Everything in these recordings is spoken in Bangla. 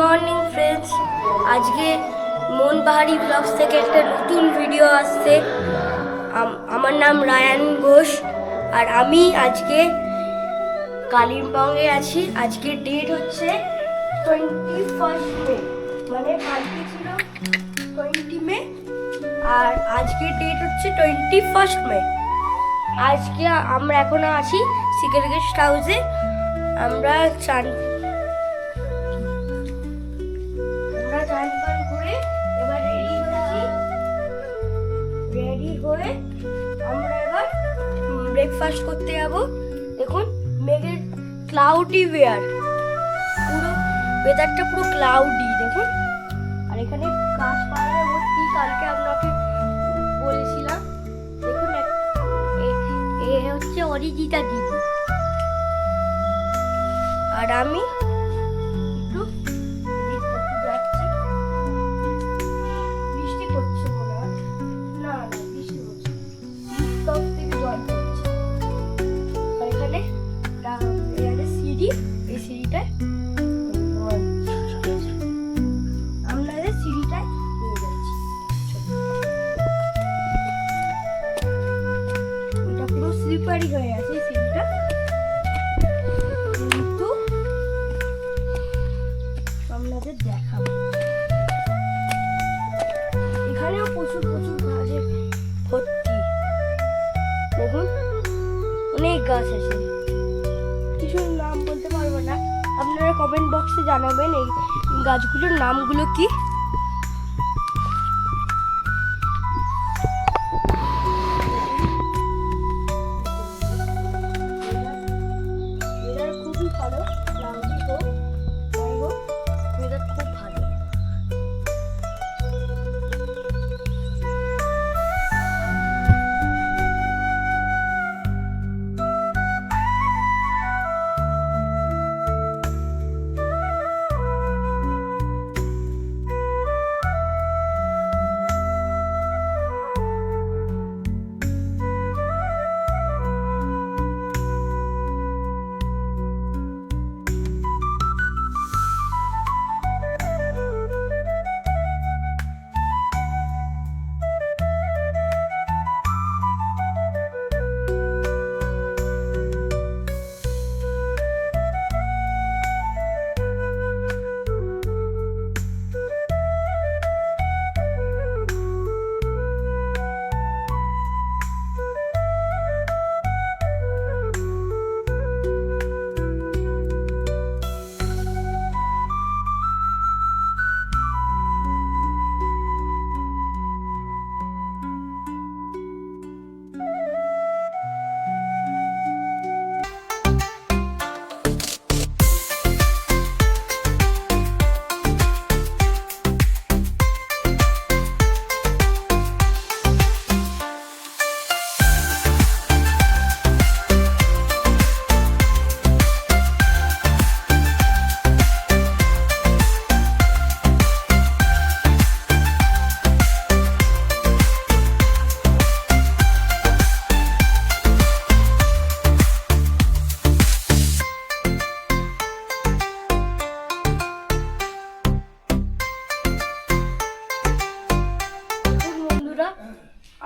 মর্নিং ফ্রেন্ডস, আজকে মন বাহারি ব্লগস থেকে একটা নতুন ভিডিও আসছে। আমার নাম রায়ান ঘোষ আর আমি আজকে কালিম্পংয়ে আছি। আজকে ডেট হচ্ছে 21 মে, মানে কালকে ছিল 20 মে আর আজকে ডেট হচ্ছে 21 মে। আজকে আমরা এখনো আছি সিকেল গেস্ট হাউসে। আমরা চান করে এবার রেডি হয়ে আমরা এবার ব্রেকফাস্ট করতে যাবো। দেখুন মেঘের ক্লাউডি পুরো ওয়েদারটা পুরো ক্লাউডি দেখুন। আর এখানে গাছপালা ভর্তি, কালকে আপনাকে বলেছিলাম। দেখুন এ হচ্ছে অরিজিতা দিদি আর আমি একটু যাচ্ছি। বৃষ্টি পড়ছে মনে হয়, না বৃষ্টি পড়ছে, টপ থেকে জল পড়ছে। আর এখানে সিঁড়ি, এই সিঁড়িটায় আপনাদের সিঁড়িটায় নিয়ে যাচ্ছি। এটা পুরো স্লিপারি হয়ে আছে সিঁড়িটা, কিন্তু আপনাদের দেখাবো। এখানেও প্রচুর গাছে ভর্তি, দেখুন অনেক গাছ আছে। কিছু নাম বলতে পারবো না, আপনারা কমেন্ট বক্সে জানাবেন এই গাছগুলোর নামগুলো কি। খুবই ভালো, ক্লাউডি হোক যাই হোক, ওয়েদার খুব ভালো।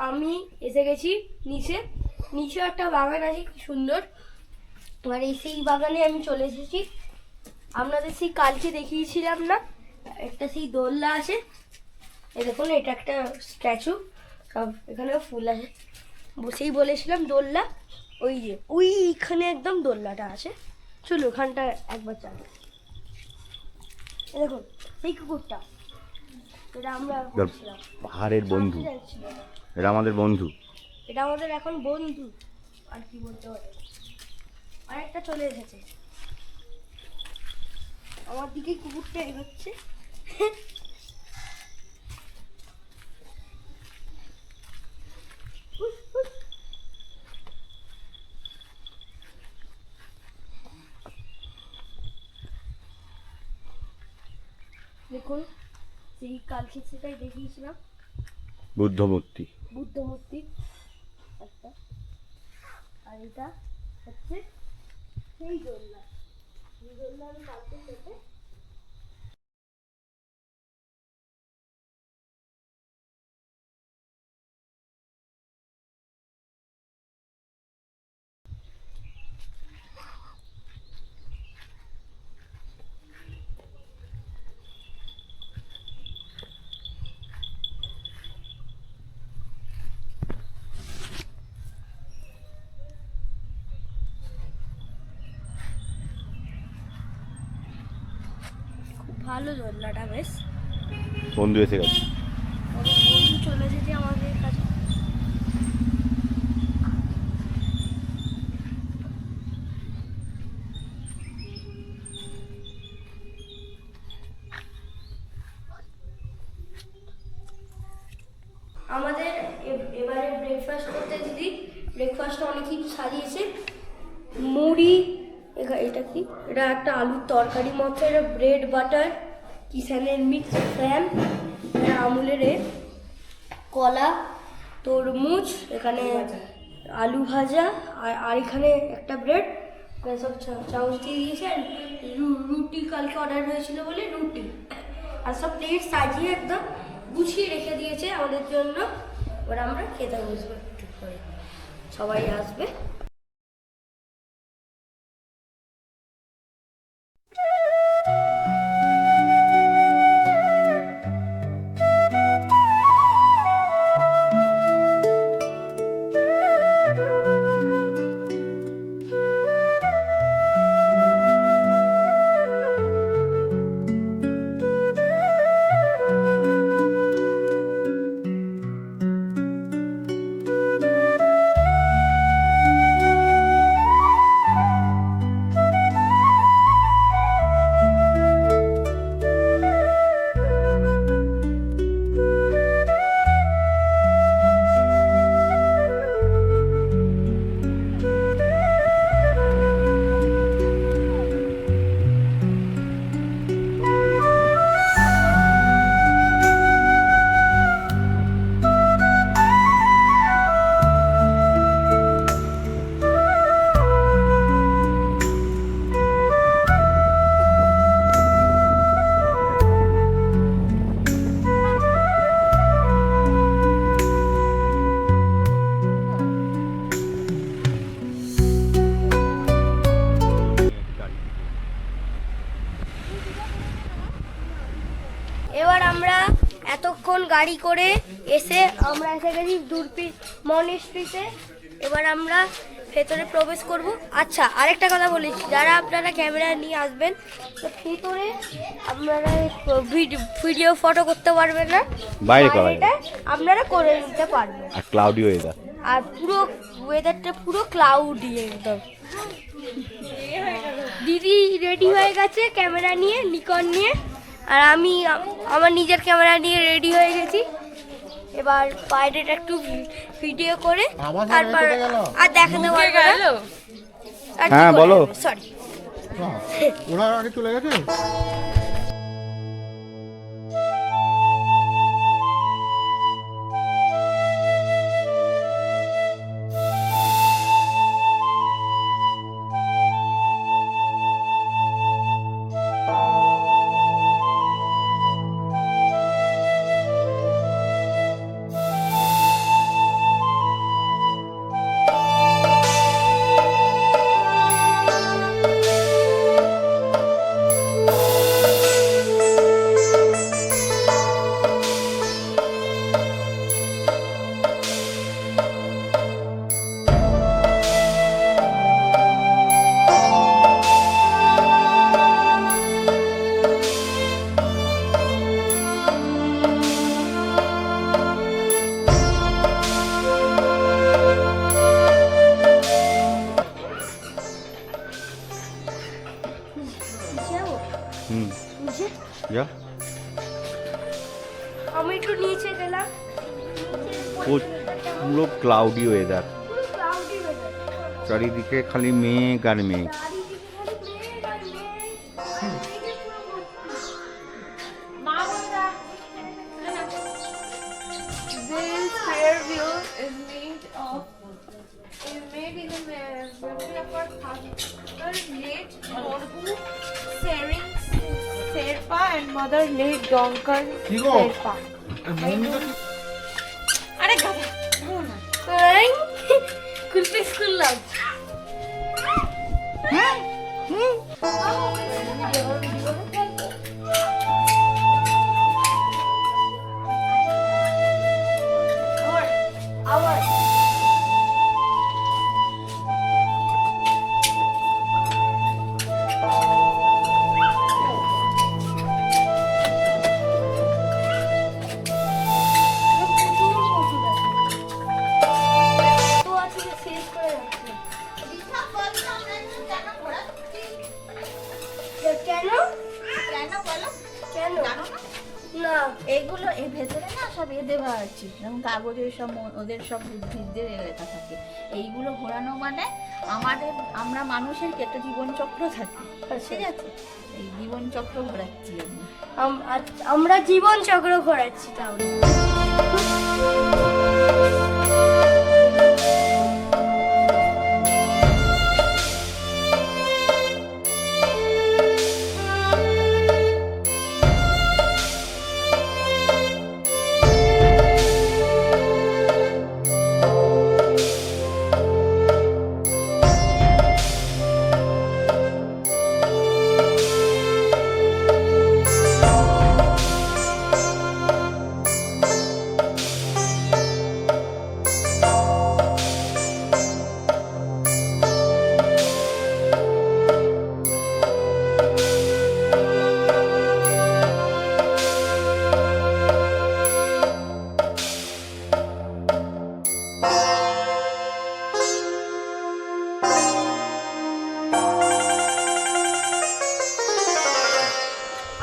আমি এসে গেছি নিচে একটা বাগান আছে কি সুন্দর। আর সেই বাগানে আমি চলে এসেছি। আপনাদের সেই কালকে দেখিয়েছিলাম না, একটা সেই দোলনা আছে, এই দেখুন এটা একটা স্ট্যাচু, সব এখানে ফুল আছে। বসেই বলেছিলাম দোলনা, ওই যে ওইখানে একদম দোলনাটা আছে। চলো ওখানটা একবার চালাই। দেখুন সেই কুকুরটা, এটা আমরা পাহাড়ের বন্ধু, এটা আমাদের বন্ধু, এটা আমাদের এখন বন্ধু আর কি বলতে পারে। আরেকটা চলে এসেছে আমার দিকে, কুকুরটা এগোচ্ছে। দেখুন সেই কালকে সেটাই দেখিয়েছিলাম, বুদ্ধ মূর্তি একটা। আর এটা হচ্ছে সেই দোলনা, আমি কালকে ভালো দোলনাটা বেশ। বন্ধু এসে গেছে। বন্ধু চলে এসেছে আমাদের কাছে। আমাদের এবারে ব্রেকফাস্ট করতে দিদি ব্রেকফাস্টটা অনেক কিছু সাজিয়েছে। মুড়ি, এটা কি, এটা একটা আলুর তরকারি মতো, এটা ব্রেড বাটার, কিষানের মিক্স ফ্যান, এটা আমুলের কলা, তরমুজ, এখানে আলু ভাজা, আর এখানে একটা ব্রেড, সব চামচ দিয়ে দিয়েছেন। রুটি কালকে অর্ডার হয়েছিল বলে রুটি, আর সব প্লেট সাজিয়ে একদম গুছিয়ে রেখে দিয়েছে আমাদের জন্য। এবার আমরা খেতে বসবো একটু করে, সবাই আসবে। এবার আমরা এতক্ষণ গাড়ি করে এসে গেছি দুর্পি মনিস্ট্রিতে। এবার আমরা ভেতরে প্রবেশ করব। আচ্ছা, আরেকটা কথা বলি, যারা আপনারা ক্যামেরা নিয়ে আসবেন তো ভেতরে আপনারা ভিডিও ফটো করতে পারবেন না, বাইরেটা আপনারা করে নিতে পারবেন। আর ক্লাউডি ওয়েদার, আর পুরো ওয়েদারটা পুরো ক্লাউডি একদম। দিদি রেডি হয়ে গেছে ক্যামেরা নিয়ে, নিকন নিয়ে, আর আমি আমার নিজের ক্যামেরা নিয়ে রেডি হয়ে গেছি। এবার বাইরেটা একটু ভিডিও করে তারপর আর দেখাতে পারবো না। হ্যাঁ বলো। সরি, ওরা আগে চলে গেছে। যা আমি একটু নিচে গেলাম। পুরো ক্লাউডি ওয়েদার, পুরো ক্লাউডি ওয়েদার, চারিদিকে খালি মেঘ আর মেঘ। This fair view is made in the memory of our father, late Morgu Sering Sherpa and mother late Donkar Kigo? Sherpa. আরে গাধা কুলপি খুললাম। আবার এইগুলো এর ভেতরে না সব দেওয়া আছে, যেমন কাগজের সব ওদের সব উদ্ভিদদের লেখা থাকে। এইগুলো ঘোরানো মানে আমরা মানুষের কি একটা জীবনচক্র থাকে, ঠিক আছে? এই জীবনচক্র ঘোরাচ্ছি আমরা জীবন চক্র ঘোরাচ্ছি তাহলে।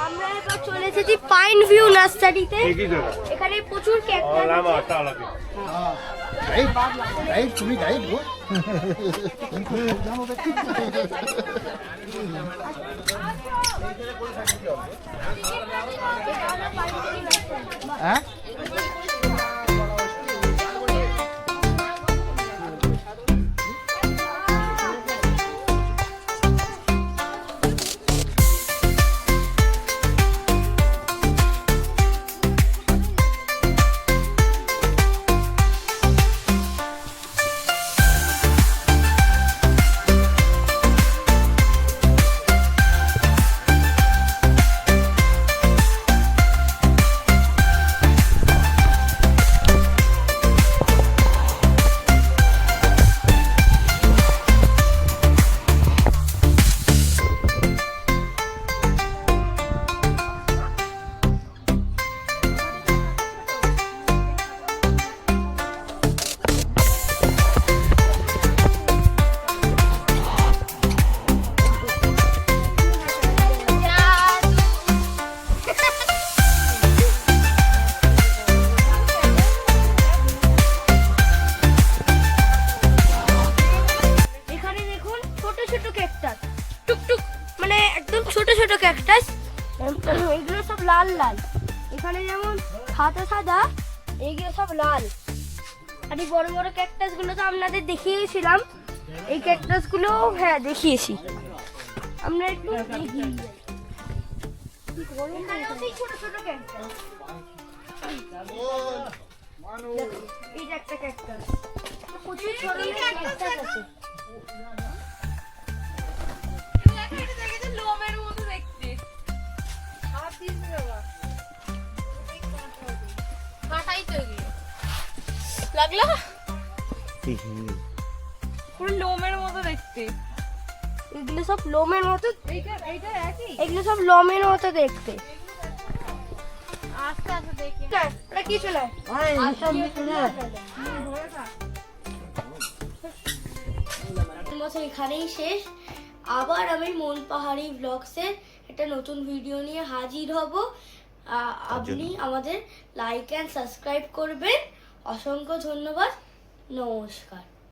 আমরা এবার চলে এসেছি পাইন ভিউ নার্সারিতে। এখানে প্রচুর ক্যাকটাস গাইড তুমি গাইড গো। হ্যাঁ এখানে দেখুন ছোট ছোট ক্যাকটাস, টুকটুক মানে একদম ছোট ছোট ক্যাকটাস। এগুলো সব লাল লাল, এখানে যেমন সাদা সাদা, এইগুলো সব লাল। আর এই বড় বড় ক্যাকটাস গুলো তো আপনাদের দেখিয়েছিলাম, এই ক্যাকটাস গুলো হ্যাঁ দেখিয়েছি। আমরা একটু দেখি। এখানেও সেই ছোট ছোট ক্যাকটাস, এই যে একটা ক্যাকটাস, প্রচুর ধরনের ক্যাকটাস আছে। লোমের মতো দেখতে। কাটাই তো এগুলো। লাগলো? পুরো লোমের মতো দেখতে। এগুলো সব লোমের মতো, এইটা একই? এগুলো সব লোমের মতো দেখতে। আস্তে আস্তে দেখি। না, এটা কিছু নয়। মতো এখানেই শেষ। আবার আমি মন পাহাড়ি ব্লগসের একটা নতুন ভিডিও নিয়ে হাজির হব। আপনি আমাদের লাইক অ্যান্ড সাবস্ক্রাইব করবেন। অসংখ্য ধন্যবাদ, নমস্কার।